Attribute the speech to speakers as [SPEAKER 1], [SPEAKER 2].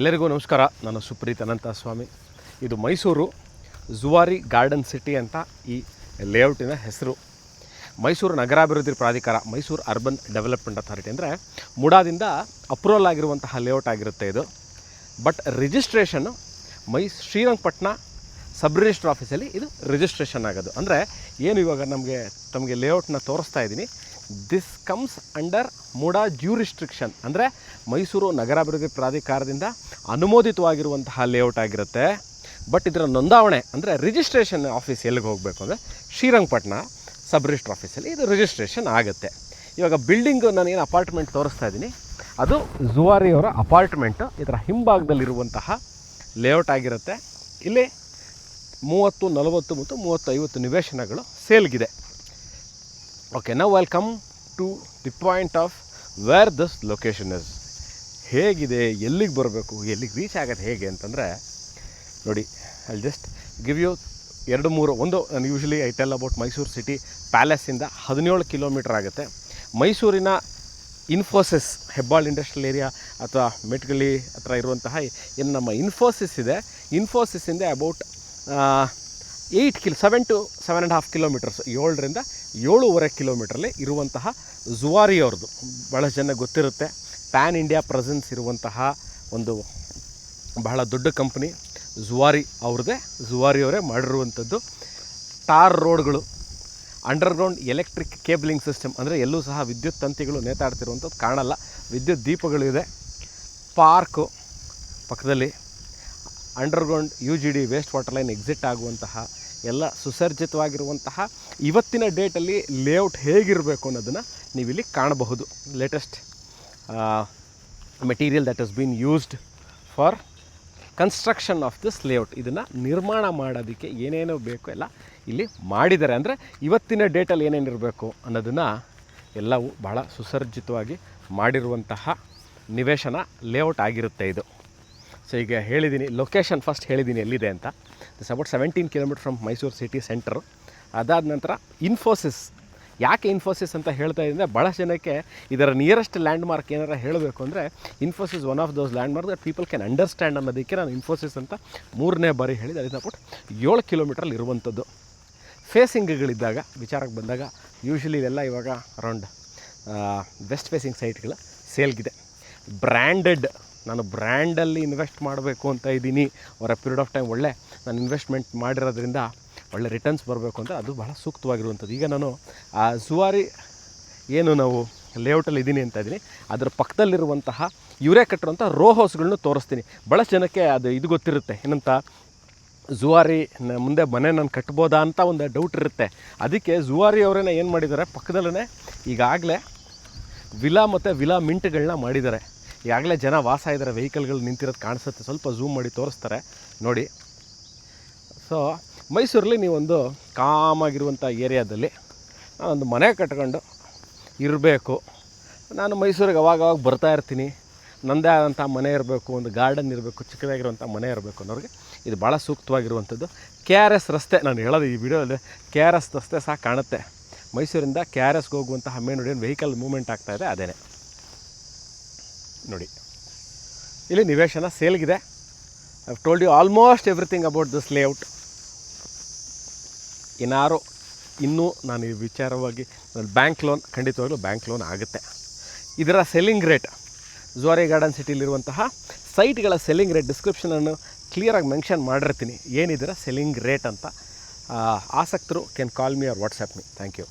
[SPEAKER 1] ಎಲ್ಲರಿಗೂ ನಮಸ್ಕಾರ. ನಾನು ಸುಪ್ರೀತ್ ಅನಂತ ಸ್ವಾಮಿ. ಇದು ಮೈಸೂರು ಝುವಾರಿ ಗಾರ್ಡನ್ ಸಿಟಿ ಅಂತ ಈ ಲೇಔಟಿನ ಹೆಸರು. ಮೈಸೂರು ನಗರಾಭಿವೃದ್ಧಿ ಪ್ರಾಧಿಕಾರ, ಮೈಸೂರು ಅರ್ಬನ್ ಡೆವಲಪ್ಮೆಂಟ್ ಅಥಾರಿಟಿ ಅಂದರೆ ಮುಡಾದಿಂದ ಅಪ್ರೂವಲ್ ಆಗಿರುವಂತಹ ಲೇಔಟ್ ಆಗಿರುತ್ತೆ ಇದು. But registration Srirangapatna sub register ಆಫೀಸಲ್ಲಿ ಇದು ರಿಜಿಸ್ಟ್ರೇಷನ್ ಆಗೋದು. ಅಂದರೆ ಏನು ಇವಾಗ ತಮಗೆ ಲೇಔಟ್ನ ತೋರಿಸ್ತಾ ಇದ್ದೀನಿ. This comes under MUDA jurisdiction, ಅಂದರೆ ಮೈಸೂರು ನಗರಾಭಿವೃದ್ಧಿ ಪ್ರಾಧಿಕಾರದಿಂದ ಅನುಮೋದಿತವಾಗಿರುವಂತಹ ಲೇಔಟ್ ಆಗಿರುತ್ತೆ. ಬಟ್ ಇದರ ನೋಂದಾವಣೆ ಅಂದರೆ ರಿಜಿಸ್ಟ್ರೇಷನ್ ಆಫೀಸ್ ಎಲ್ಲಿಗೆ ಹೋಗಬೇಕು ಅಂದರೆ ಶ್ರೀರಂಗಪಟ್ಟಣ ಸಬ್ ರಿಜಿಸ್ಟ್ರ್ ಆಫೀಸಲ್ಲಿ ಇದು ರಿಜಿಸ್ಟ್ರೇಷನ್ ಆಗುತ್ತೆ. ಇವಾಗ ಬಿಲ್ಡಿಂಗು ನಾನೇನು ಅಪಾರ್ಟ್ಮೆಂಟ್ ತೋರಿಸ್ತಾ ಇದ್ದೀನಿ ಅದು ಝುವಾರಿಯವರ ಅಪಾರ್ಟ್ಮೆಂಟು. ಇದರ ಹಿಂಭಾಗದಲ್ಲಿರುವಂತಹ ಲೇಔಟ್ ಆಗಿರುತ್ತೆ. ಇಲ್ಲಿ 30, 40 ಮತ್ತು 30-50 ನಿವೇಶನಗಳು ಸೇಲ್ಗಿದೆ. Okay, now I'll come to the point of where this location is. ಹೇಗಿದೆ, ಎಲ್ಲಿಗೆ ಬರಬೇಕು, ಎಲ್ಲಿಗೆ ರೀಚ್ ಆಗೋದು ಹೇಗೆ ಅಂತಂದರೆ ನೋಡಿ, ಐ ಜಸ್ಟ್ ಗಿವ್ ಯು 2-3. ಒಂದು, ನಾನು usually I tell about Mysuru city ಪ್ಯಾಲೇಸಿಂದ 17 ಕಿಲೋಮೀಟರ್ ಆಗುತ್ತೆ. ಮೈಸೂರಿನ ಇನ್ಫೋಸಿಸ್, ಹೆಬ್ಬಾಳ್ ಇಂಡಸ್ಟ್ರಿಯಲ್ ಏರಿಯಾ ಅಥವಾ ಮೆಟ್ಗಳ್ಳಿ ಹತ್ರ ಇರುವಂತಹ ಏನು ನಮ್ಮ ಇನ್ಫೋಸಿಸ್ ಇದೆ, ಇನ್ಫೋಸಿಸ್ಸಿಂದ ಅಬೌಟ್ 7 to 7.5 ಕಿಲೋಮೀಟರ್ಸ್, 7ರಿಂದ 7.5 ಕಿಲೋಮೀಟ್ರಲ್ಲಿ ಇರುವಂತಹ ಝುವಾರಿ ಅವ್ರದ್ದು ಭಾಳಷ್ಟು ಜನ ಗೊತ್ತಿರುತ್ತೆ. ಪ್ಯಾನ್ ಇಂಡಿಯಾ ಪ್ರೆಸೆನ್ಸ್ ಇರುವಂತಹ ಒಂದು ಬಹಳ ದೊಡ್ಡ ಕಂಪ್ನಿ ಝುವಾರಿ ಅವ್ರದ್ದೇ. ಝುವಾರಿಯವರೇ ಮಾಡಿರುವಂಥದ್ದು. ಟಾರ್ ರೋಡ್ಗಳು, ಅಂಡರ್ಗ್ರೌಂಡ್ ಎಲೆಕ್ಟ್ರಿಕ್ ಕೇಬಲಿಂಗ್ ಸಿಸ್ಟಮ್, ಅಂದರೆ ಎಲ್ಲೂ ಸಹ ವಿದ್ಯುತ್ ತಂತಿಗಳು ನೇತಾಡ್ತಿರುವಂಥದ್ದು ಕಾಣಲ್ಲ. ವಿದ್ಯುತ್ ದೀಪಗಳಿದೆ. ಪಾರ್ಕು ಪಕ್ಕದಲ್ಲಿ, underground UGD waste water line exit ಆಗುವಂತಹ ಎಲ್ಲ ಸುಸರ್ಜಿತವಾಗಿರುವಂತಹ ಇವತ್ತಿನ ಡೇಟಲ್ಲಿ ಲೇಔಟ್ ಹೇಗಿರಬೇಕು ಅನ್ನೋದನ್ನು ನೀವಿಲ್ಲಿ ಕಾಣಬಹುದು. Latest material that has been used for construction of this layout. ಇದನ್ನು ನಿರ್ಮಾಣ ಮಾಡೋದಕ್ಕೆ ಏನೇನೋ ಬೇಕು ಎಲ್ಲ ಇಲ್ಲಿ ಮಾಡಿದ್ದಾರೆ. ಅಂದರೆ ಇವತ್ತಿನ ಡೇಟಲ್ಲಿ ಏನೇನಿರಬೇಕು ಅನ್ನೋದನ್ನು ಎಲ್ಲವೂ ಭಾಳ ಸುಸರ್ಜಿತವಾಗಿ ಮಾಡಿರುವಂತಹ ನಿವೇಶನ ಲೇಔಟ್ ಆಗಿರುತ್ತೆ ಇದು. ಸೊ ಈಗ ಹೇಳಿದ್ದೀನಿ, ಲೊಕೇಶನ್ ಫಸ್ಟ್ ಹೇಳಿದ್ದೀನಿ ಎಲ್ಲಿದೆ ಅಂತ. This about 17 kilometre from Mysuru city centre. ಅದಾದ ನಂತರ ಇನ್ಫೋಸಿಸ್. ಯಾಕೆ ಇನ್ಫೋಸಿಸ್ ಅಂತ ಹೇಳ್ತಾ ಇದ್ದರೆ, ಭಾಳಷ್ಟು ಜನಕ್ಕೆ ಇದರ ನಿಯರೆಸ್ಟ್ ಲ್ಯಾಂಡ್ ಮಾರ್ಕ್ ಏನಾರು ಹೇಳಬೇಕು ಅಂದರೆ Infosys one of those land mark that people can understand ಅನ್ನೋದಕ್ಕೆ ನಾನು ಇನ್ಫೋಸಿಸ್ ಅಂತ 3ನೇ ಬಾರಿ ಹೇಳಿದೆ. ಅದರಿಂದ ಅಬೌಟ್ 7 ಕಿಲೋಮೀಟ್ರಲ್ಲಿ ಇರುವಂಥದ್ದು. ಫೇಸಿಂಗ್ಗಳಿದ್ದಾಗ, ವಿಚಾರಕ್ಕೆ ಬಂದಾಗ, ಯೂಶ್ವಲಿ ಇದೆಲ್ಲ ಇವಾಗ ಅರೌಂಡ್ ವೆಸ್ಟ್ ಫೇಸಿಂಗ್ ಸೈಟ್ಗಳು ಸೇಲ್ಗಿದೆ. ಬ್ರ್ಯಾಂಡೆಡ್, ನಾನು ಬ್ರ್ಯಾಂಡಲ್ಲಿ ಇನ್ವೆಸ್ಟ್ ಮಾಡಬೇಕು ಅಂತ ಇದ್ದೀನಿ ಅವರ ಪೀರಿಯಡ್ ಆಫ್ ಟೈಮ್ ಒಳ್ಳೆ ನಾನು ಇನ್ವೆಸ್ಟ್ಮೆಂಟ್ ಮಾಡಿರೋದ್ರಿಂದ ಒಳ್ಳೆ ರಿಟರ್ನ್ಸ್ ಬರಬೇಕು ಅಂತ ಅದು ಬಹಳ ಸೂಕ್ತವಾಗಿರುವಂಥದ್ದು. ಈಗ ನಾನು ಆ ಝುವಾರಿ ಏನು ನಾವು ಲೇಔಟಲ್ಲಿ ಇದ್ದೀನಿ ಅಂತ ಇದ್ದೀನಿ, ಅದರ ಪಕ್ಕದಲ್ಲಿರುವಂತಹ ಇವರೇ ಕಟ್ಟಿರುವಂಥ ರೋ ಹೌಸ್ಗಳನ್ನೂ ತೋರಿಸ್ತೀನಿ. ಭಾಳಷ್ಟು ಜನಕ್ಕೆ ಅದು ಇದು ಗೊತ್ತಿರುತ್ತೆ, ಏನಂತ ಝುವಾರಿ ಮುಂದೆ ಮನೆ ನಾನು ಕಟ್ಬೋದಾ ಅಂತ ಒಂದು ಡೌಟ್ ಇರುತ್ತೆ. ಅದಕ್ಕೆ ಝುವಾರಿ ಅವರೇನೆ ಏನು ಮಾಡಿದ್ದಾರೆ, ಪಕ್ಕದಲ್ಲೇ ಈಗಾಗಲೇ ವಿಲಾ ಮತ್ತು ವಿಲಾ ಮಿಂಟ್ಗಳನ್ನ ಮಾಡಿದ್ದಾರೆ. ಈಗಾಗಲೇ ಜನ ವಾಸ ಇದ್ದಾರೆ, ವೆಹಿಕಲ್ಗಳು ನಿಂತಿರೋದು ಕಾಣಿಸುತ್ತೆ. ಸ್ವಲ್ಪ ಝೂಮ್ ಮಾಡಿ ತೋರಿಸ್ತಾರೆ ನೋಡಿ. ಸೊ ಮೈಸೂರಲ್ಲಿ ನೀವೊಂದು ಕಾಮಾಗಿರುವಂಥ ಏರಿಯಾದಲ್ಲಿ ನಾನೊಂದು ಮನೆ ಕಟ್ಕೊಂಡು ಇರಬೇಕು, ನಾನು ಮೈಸೂರಿಗೆ ಅವಾಗವಾಗ ಬರ್ತಾ ಇರ್ತೀನಿ, ನನ್ನದೇ ಆದಂಥ ಮನೆ ಇರಬೇಕು, ಒಂದು ಗಾರ್ಡನ್ ಇರಬೇಕು, ಚಿಕ್ಕದಾಗಿರುವಂಥ ಮನೆ ಇರಬೇಕು ಅನ್ನೋರಿಗೆ ಇದು ಭಾಳ ಸೂಕ್ತವಾಗಿರುವಂಥದ್ದು. KRS ರಸ್ತೆ, ನಾನು ಹೇಳೋದು ಈ ವಿಡಿಯೋದಲ್ಲಿ KRS ರಸ್ತೆ ಸಹ ಕಾಣುತ್ತೆ. ಮೈಸೂರಿಂದ KRSಗೆ ಹೋಗುವಂತಹ ಮೇನ್ ನೋಡಿ ವೆಹಿಕಲ್ ಮೂವ್ಮೆಂಟ್ ಆಗ್ತಾಯಿದೆ, ಅದೇನೆ ನೋಡಿ. ಇಲ್ಲಿ ನಿವೇಶನ ಸೇಲ್ಗಿದೆ. I have told you almost everything about this layout. ಏನಾರು ಇನ್ನೂ ನಾನು ಈ ವಿಚಾರವಾಗಿ ಬ್ಯಾಂಕ್ ಲೋನ್, ಖಂಡಿತವಾಗಲೂ ಬ್ಯಾಂಕ್ ಲೋನ್ ಆಗುತ್ತೆ. ಇದರ ಸೆಲ್ಲಿಂಗ್ ರೇಟ್, ಝುವಾರಿ ಗಾರ್ಡನ್ ಸಿಟಿಲಿರುವಂತಹ ಸೈಟ್ಗಳ ಸೆಲ್ಲಿಂಗ್ ರೇಟ್ ಡಿಸ್ಕ್ರಿಪ್ಷನನ್ನು ಕ್ಲಿಯರಾಗಿ ಮೆನ್ಷನ್ ಮಾಡಿರ್ತೀನಿ, ಏನಿದರ ಸೆಲ್ಲಿಂಗ್ ರೇಟ್ ಅಂತ. ಆಸಕ್ತರು can call me or WhatsApp me. Thank you.